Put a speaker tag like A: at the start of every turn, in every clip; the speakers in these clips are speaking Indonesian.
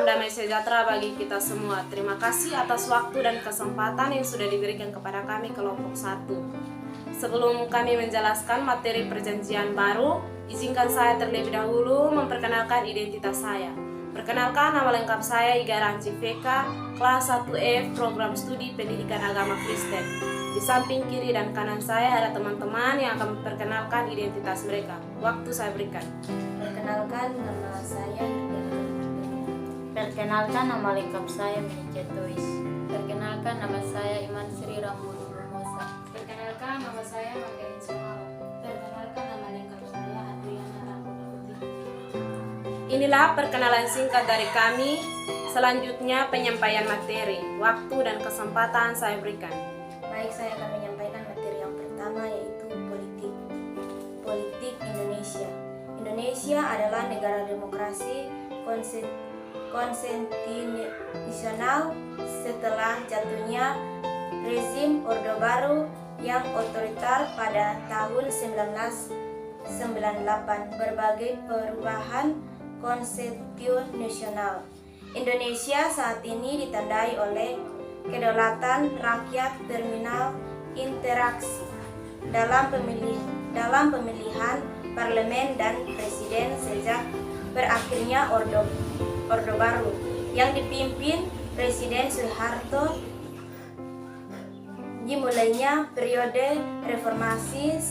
A: damai sejahtera bagi kita semua. Terima kasih atas waktu dan kesempatan yang sudah diberikan kepada kami kelompok 1. Sebelum kami menjelaskan materi perjanjian baru, izinkan saya terlebih dahulu memperkenalkan identitas saya. Perkenalkan, nama lengkap saya Iga Ranci VK, kelas 1F, program studi pendidikan agama Kristen. Di samping kiri dan kanan saya ada teman-teman yang akan memperkenalkan identitas mereka. Waktu saya berikan.
B: Perkenalkan, nama lengkap saya Menica Tois.
C: Perkenalkan, nama saya Iman Sri Ramudi Lumosa.
D: Perkenalkan, nama saya Margaret Sumaro.
E: Perkenalkan, nama lengkap saya Adriana Rambuda Putih.
A: Inilah perkenalan singkat dari kami. Selanjutnya penyampaian materi. Waktu dan kesempatan saya berikan.
B: Baik, saya akan menyampaikan materi yang pertama, yaitu politik. Politik Indonesia. Indonesia adalah negara demokrasi konstitusional setelah jatuhnya rezim Orde Baru yang otoriter pada tahun 1998. Berbagai perubahan konstitusional. Indonesia saat ini ditandai oleh kedaulatan rakyat terminal interaksi dalam pemilihan parlemen dan presiden sejak berakhirnya Orde Baru yang dipimpin Presiden Soeharto. Dimulainya periode reformasi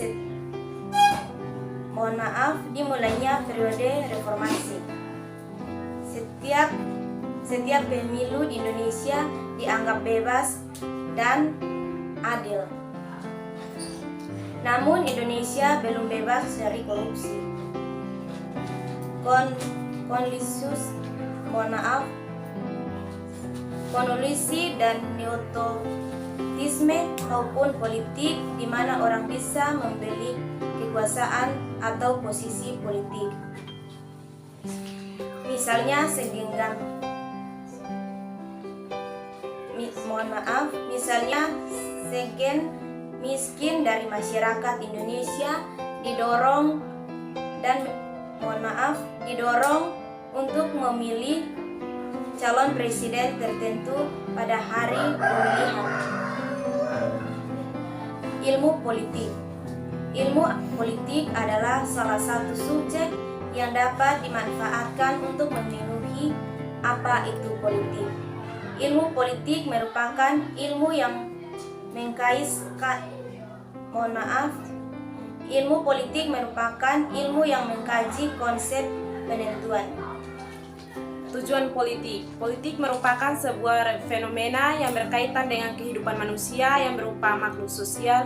B: Setiap pemilu di Indonesia dianggap bebas dan adil. Namun Indonesia belum bebas dari korupsi, kolusi dan nepotisme maupun politik di mana orang bisa membeli kekuasaan atau posisi politik. Misalnya segen miskin dari masyarakat Indonesia didorong untuk memilih calon presiden tertentu pada hari pemilihan. Ilmu politik adalah salah satu subjek yang dapat dimanfaatkan untuk memenuhi apa itu politik. Ilmu politik merupakan ilmu yang mengkaji konsep penentuan.
A: Tujuan politik. Politik merupakan sebuah fenomena yang berkaitan dengan kehidupan manusia yang berupa makhluk sosial.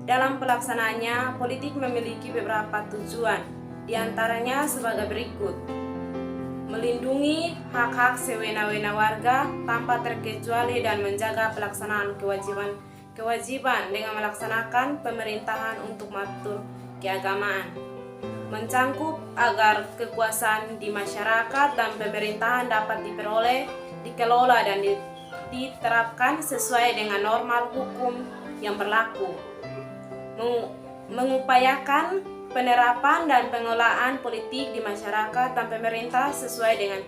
A: Dalam pelaksanaannya, politik memiliki beberapa tujuan, di antaranya sebagai berikut: melindungi hak-hak sewena-wena warga tanpa terkecuali dan menjaga pelaksanaan kewajiban dengan melaksanakan pemerintahan untuk mengatur keagamaan, mencangkup agar kekuasaan di masyarakat dan pemerintahan dapat diperoleh, dikelola dan diterapkan sesuai dengan norma hukum yang berlaku, mengupayakan penerapan dan pengelolaan politik di masyarakat dan pemerintah sesuai dengan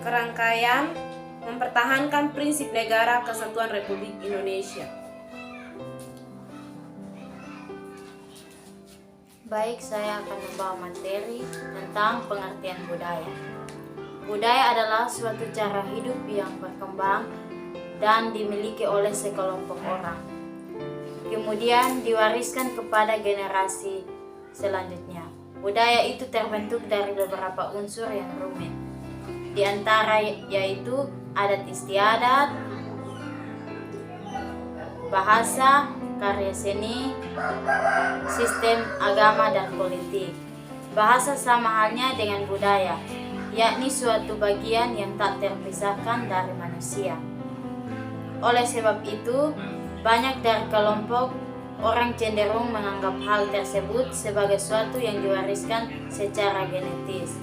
A: kerangkaian mempertahankan prinsip negara kesatuan Republik Indonesia.
C: Baik, saya akan membawa materi tentang pengertian budaya. Budaya adalah suatu cara hidup yang berkembang dan dimiliki oleh sekelompok orang, kemudian diwariskan kepada generasi selanjutnya. Budaya itu terbentuk dari beberapa unsur yang rumit, di antara yaitu adat istiadat, bahasa, karya seni, sistem agama, dan politik. Bahasa sama halnya dengan budaya, yakni suatu bagian yang tak terpisahkan dari manusia. Oleh sebab itu, banyak dari kelompok orang cenderung menganggap hal tersebut sebagai suatu yang diwariskan secara genetis.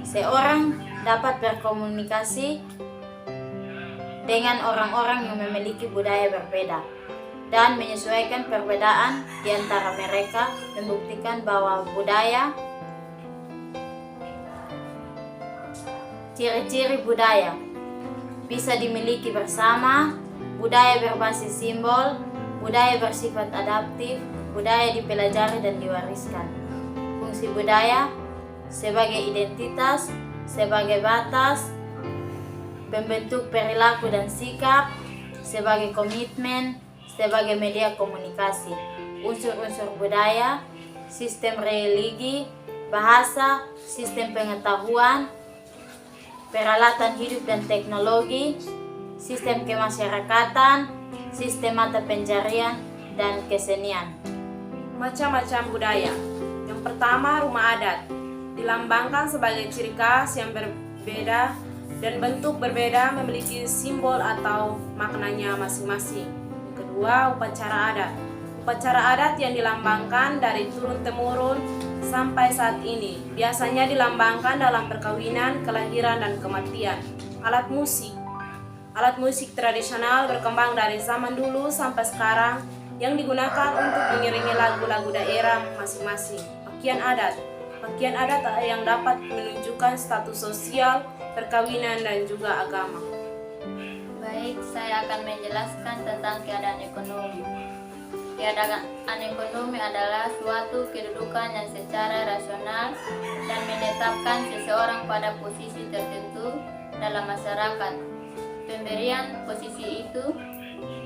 C: Seorang dapat berkomunikasi dengan orang-orang yang memiliki budaya berbeda dan menyesuaikan perbedaan di antara mereka, membuktikan bahwa budaya Ciri-ciri budaya bisa dimiliki bersama, budaya berbasis simbol, budaya bersifat adaptif, budaya dipelajari dan diwariskan. Fungsi budaya sebagai identitas, sebagai batas, pembentuk perilaku dan sikap, sebagai komitmen, sebagai media komunikasi. Unsur-unsur budaya, sistem religi, bahasa, sistem pengetahuan, peralatan hidup dan teknologi, sistem kemasyarakatan, sistem mata pencarian, dan kesenian.
A: Macam-macam budaya. Yang pertama, rumah adat. Dilambangkan sebagai ciri khas yang berbeda dan bentuk berbeda, memiliki simbol atau maknanya masing-masing. Yang kedua, upacara adat. Upacara adat yang dilambangkan dari turun-temurun sampai saat ini. Biasanya dilambangkan dalam perkawinan, kelahiran, dan kematian. Alat musik. Alat musik tradisional berkembang dari zaman dulu sampai sekarang yang digunakan untuk mengiringi lagu-lagu daerah masing-masing. Pakaian adat. Pakaian adat yang dapat menunjukkan status sosial, perkawinan, dan juga agama.
E: Baik, saya akan menjelaskan tentang keadaan ekonomi. Keadaan ekonomi adalah suatu kedudukan yang secara rasional dan menetapkan seseorang pada posisi tertentu dalam masyarakat. Pemberian posisi itu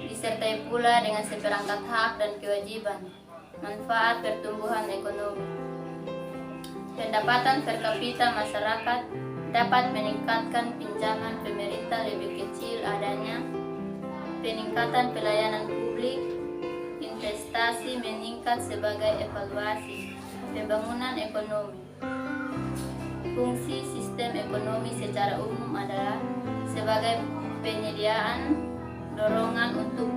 E: disertai pula dengan seperangkat hak dan kewajiban, manfaat pertumbuhan ekonomi. Pendapatan per kapita masyarakat dapat meningkatkan pinjaman pemerintah lebih kecil adanya, peningkatan pelayanan publik, investasi meningkat sebagai evaluasi, pembangunan ekonomi. Fungsi sistem ekonomi secara umum adalah sebagai penyediaan dorongan untuk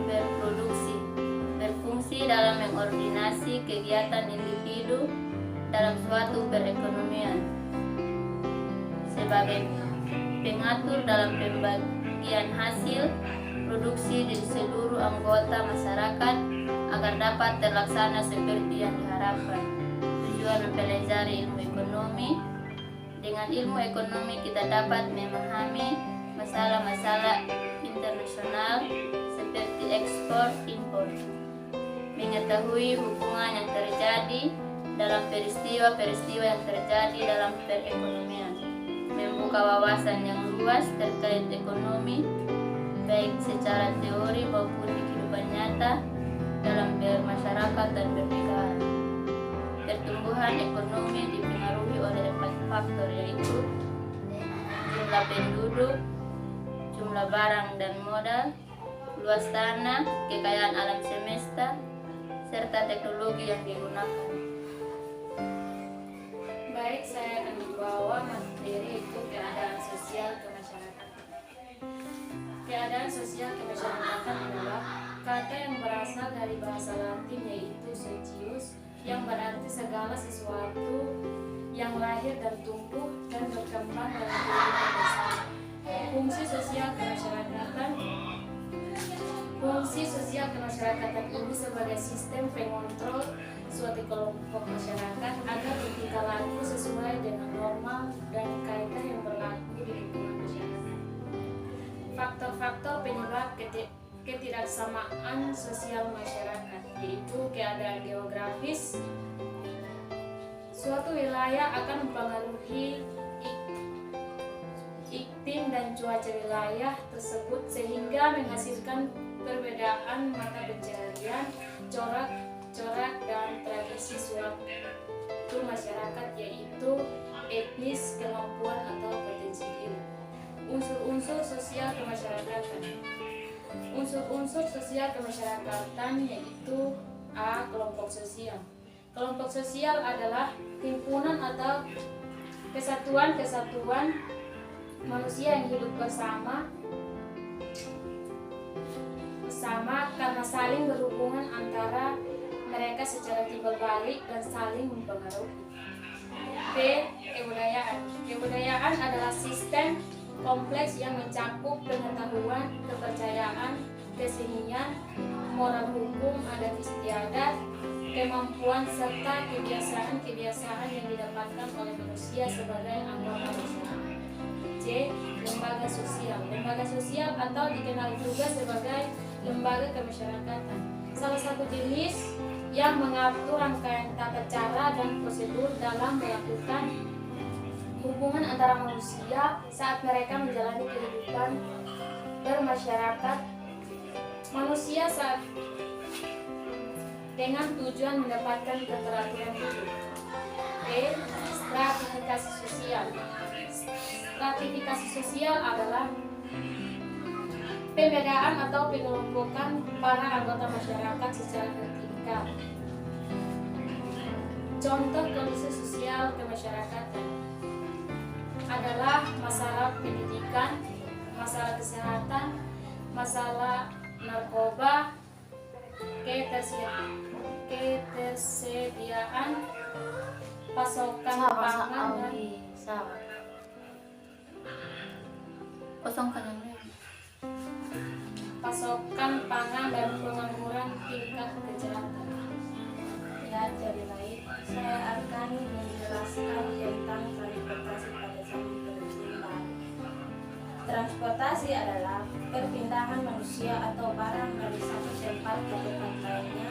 E: berproduksi, berfungsi dalam mengordinasi kegiatan individu dalam suatu perekonomian, sebagai pengatur dalam pembagian hasil produksi di seluruh anggota masyarakat agar dapat terlaksana seperti yang diharapkan. Tujuan mempelajari ilmu ekonomi. Dengan ilmu ekonomi kita dapat memahami masalah-masalah internasional seperti ekspor impor, mengetahui hubungan yang terjadi dalam peristiwa-peristiwa yang terjadi dalam perekonomian, membuka wawasan yang luas terkait ekonomi baik secara teori maupun di kehidupan nyata dalam bermasyarakat dan bernegara. Pertumbuhan ekonomi dipengaruhi oleh 4 faktor, yaitu jumlah penduduk, jumlah barang dan modal, luas tanah, kekayaan alam semesta, serta teknologi yang digunakan.
D: Baik, saya akan membawa materi itu keadaan sosial kemasyarakatan. Keadaan sosial kemasyarakatan adalah kata yang berasal dari bahasa Latin yaitu socius, yang berarti segala sesuatu yang lahir dan tumbuh dan berkembang dalam kehidupan bersama. Fungsi sosial kemasyarakatan ini sebagai sistem pengontrol suatu kelompok masyarakat agar bertingkah laku sesuai dengan norma dan kaidah yang berlaku di lingkungan masyarakat. Faktor-faktor penyebab ketidaksamaan sosial masyarakat yaitu keadaan geografis. Suatu wilayah akan mempengaruhi iklim dan cuaca wilayah tersebut sehingga menghasilkan perbedaan mata pencaharian, corak dan tradisi suatu masyarakat yaitu etnis, kemampuan atau potensi diri. Unsur-unsur sosial kemasyarakatan. Unsur-unsur sosial kemasyarakatan yaitu A. Kelompok sosial. Kelompok sosial adalah himpunan atau kesatuan-kesatuan manusia yang hidup bersama karena saling berhubungan antara mereka secara timbal balik dan saling mempengaruhi. B. Kebudayaan. Kebudayaan adalah sistem kompleks yang mencakup pengetahuan, kepercayaan, kesenian, moral hukum, adat istiadat, kemampuan serta kebiasaan-kebiasaan yang didapatkan oleh manusia sebagai anggota masyarakat. C. Lembaga sosial. Lembaga sosial atau dikenal juga sebagai lembaga kemasyarakatan. Salah satu jenis yang mengatur rangkaian tata cara dan prosedur dalam melakukan hubungan antara manusia saat mereka menjalani kehidupan bermasyarakat manusia saat dengan tujuan mendapatkan keteraturan hidup. B. Stratifikasi sosial. Stratifikasi sosial adalah pembedaan atau pengelompokan para anggota masyarakat secara vertikal. Contoh kondisi sosial kemasyarakatan adalah masalah pendidikan, masalah kesehatan, masalah narkoba, ketersediaan pasokan pangan dan
E: Kosongkan yang lain.
D: pasokan pangan dan pengangguran tingkat kejahatan.
B: Ya, jadi lain, saya akan menjelaskan tentang transportasi pada zaman perjalanan. Transportasi adalah perpindahan manusia atau barang dari satu tempat ke tempat lainnya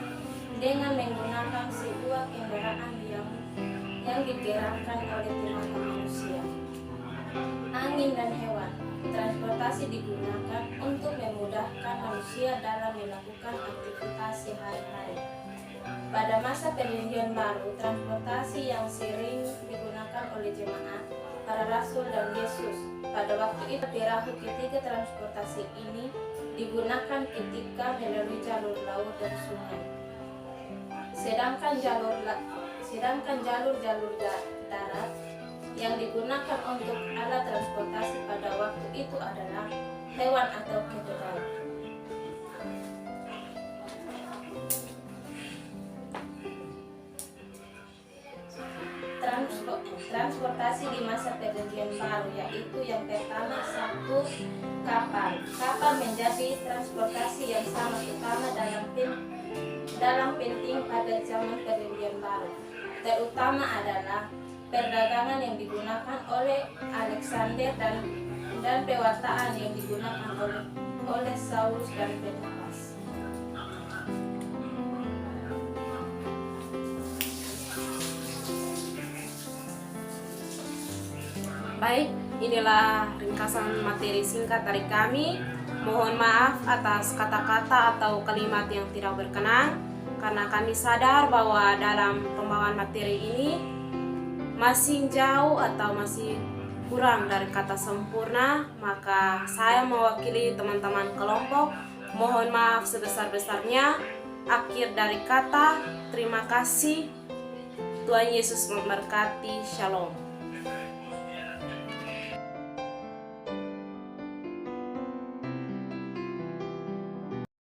B: dengan menggunakan sebuah kendaraan yang digerakkan oleh tenaga manusia, angin dan hewan. Transportasi digunakan untuk memudahkan manusia dalam melakukan aktivitas sehari-hari. Pada masa Perjanjian Baru, transportasi yang sering digunakan oleh jemaat, para rasul dan Yesus pada waktu itu perahu ketiga transportasi ini digunakan ketika melalui jalur laut dan sungai. Sedangkan jalur darat yang digunakan untuk alat transportasi pada waktu itu adalah hewan atau keledai. Transportasi di masa Perjanjian Baru, yaitu yang pertama satu kapal. Kapal menjadi transportasi yang sangat utama dalam penting pada zaman Perjanjian Baru. Terutama adalah perdagangan yang digunakan oleh Alexander dan pewartaan yang digunakan oleh Saulus dan Barnabas.
A: Baik, inilah ringkasan materi singkat dari kami. Mohon maaf atas kata-kata atau kalimat yang tidak berkenan, karena kami sadar bahwa dalam pembawaan materi ini masih jauh atau masih kurang dari kata sempurna. Maka saya mewakili teman-teman kelompok mohon maaf sebesar-besarnya. Akhir dari kata, terima kasih. Tuhan Yesus memberkati. Shalom.